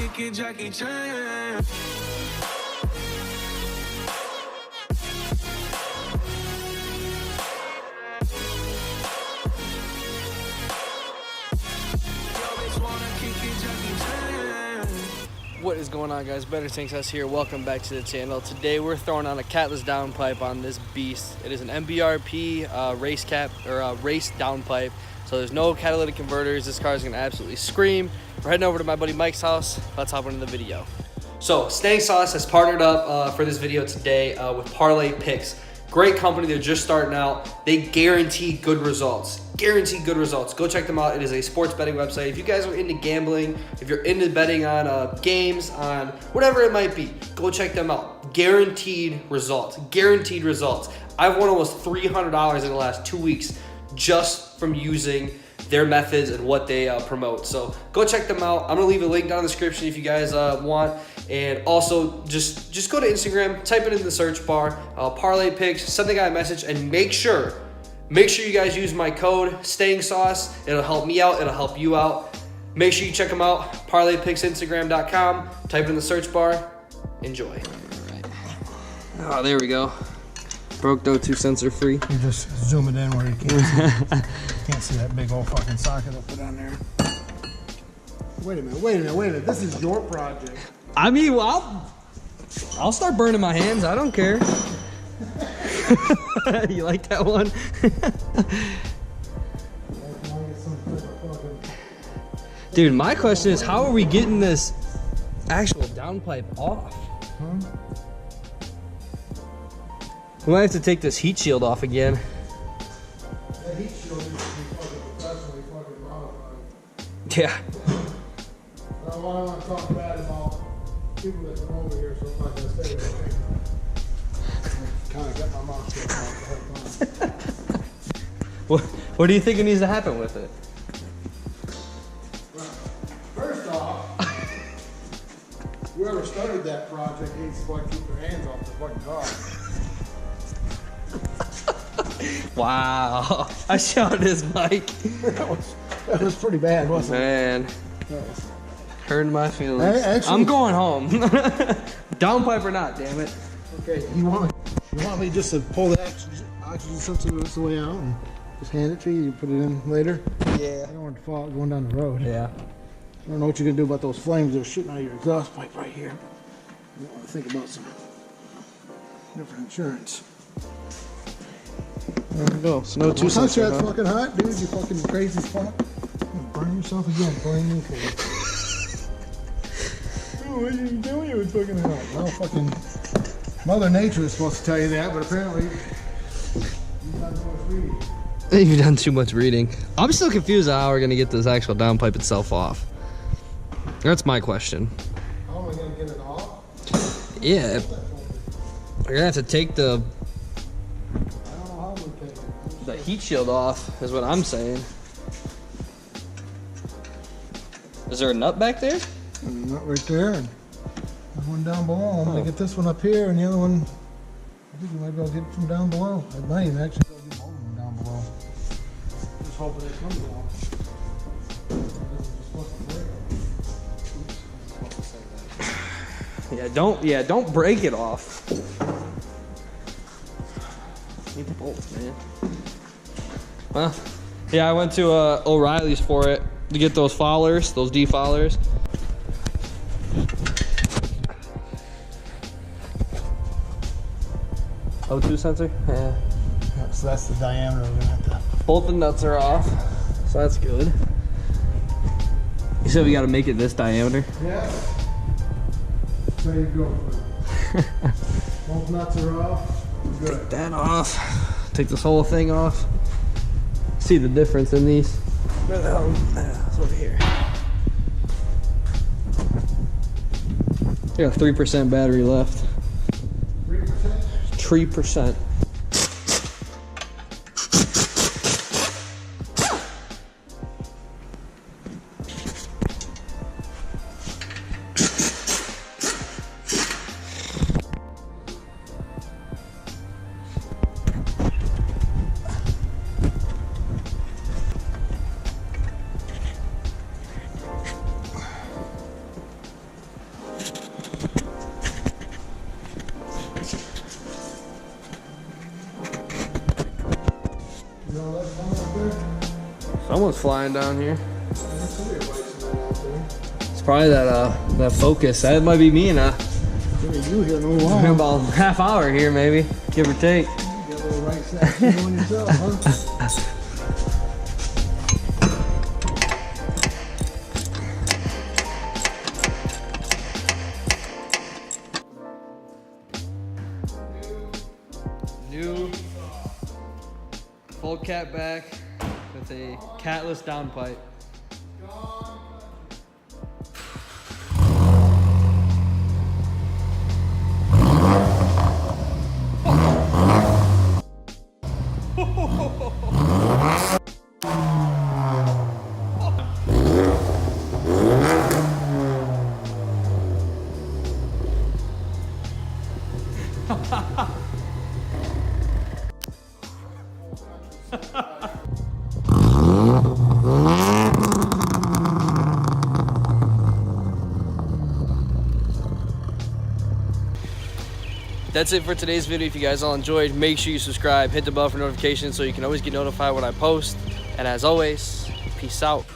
kicking Jackie Chan. What is going on, guys? Better Things Us here. Welcome back to the channel. Today we're throwing on a catless downpipe on this beast. It is an MBRP race cap or race downpipe. So there's no catalytic converters. This car is gonna absolutely scream. We're heading over to my buddy Mike's house. Let's hop into the video. So Stang Sauce has partnered up for this video today with Parlay Picks. Great company, they're just starting out. They guarantee good results. Guarantee good results. Go check them out. It is a sports betting website. If you guys are into gambling, if you're into betting on games, on whatever it might be, go check them out. Guaranteed results. Guaranteed results. I've won almost $300 in the last 2 weeks just from using their methods and what they promote. So go check them out. I'm gonna leave a link down in the description if you guys want. And also just go to Instagram, type it in the search bar, Parlay Picks, send the guy a message, and make sure you guys use my code Stang Sauce. It'll help me out, it'll help you out. Make sure you check them out, parlaypicksinstagram.com, type it in the search bar, enjoy. All right. Oh, there we go. Broke O2 sensor free. You just zoom it in where you can't see that big old fucking socket I put on there. Wait a minute. This is your project. I mean, well, I'll start burning my hands. I don't care. You like that one? Dude, my question is, how are we getting this actual downpipe off? Huh? We might have to take this heat shield off again. That heat shield needs to be fucking professionally fucking modified. Yeah. I don't want to talk bad about people that come over here, so I'm not going to say anything. Kind of got my mouth shut off. What do you think it needs to happen with it? Well, first off, whoever started that project needs to fucking keep their hands off the fucking car. Wow. I shot his mic. that was pretty bad, wasn't it? Man. Hurting my feelings. Actually, I'm going home. Downpipe or not, damn it. Okay, you want me just to pull the oxygen sensor the way out and just hand it to you? You put it in later? Yeah. I don't want to fall going down the road. Yeah. I don't know what you're gonna do about those flames that are shooting out of your exhaust pipe right here. You want to think about some different insurance. There we go. So no two cents. That's fucking hot, dude. You fucking crazy as fuck. Burn yourself again. Burn you for what are you doing? It was fucking hot. Well, fucking Mother Nature is supposed to tell you that, but apparently you've done too much reading. You've done too much reading. I'm still confused on how we're gonna get this actual downpipe itself off. That's my question. How am I gonna get it off? Yeah. We're gonna have to take the heat shield off, is what I'm saying. Is there a nut back there? Nut right there, and one down below. I'm gonna get this one up here, and the other one, I think we might be able to get it from down below. I might even actually be able to get both of them down below. Just hoping it comes off. Don't break it off. Need the bolts, man. Well, yeah, I went to O'Reilly's for it to get those followers, those defollowers. O2 sensor? Yeah. So that's the diameter we're gonna have to. Both the nuts are off, so that's good. You said we gotta make it this diameter? Yeah. There you go. Both nuts are off. Good. Take that off. Take this whole thing off. See the difference in these? Where the hell? It's over here. I got 3% battery left. 3%? 3%. Someone's flying down here. It's probably that Focus. That might be me in You here in a little while. about a half hour here, maybe, give or take. Get a little right side on yourself, huh? New full cat back with a catless downpipe. That's it for today's video. If you guys all enjoyed, make sure you subscribe, hit the bell for notifications so you can always get notified when I post. And as always, peace out.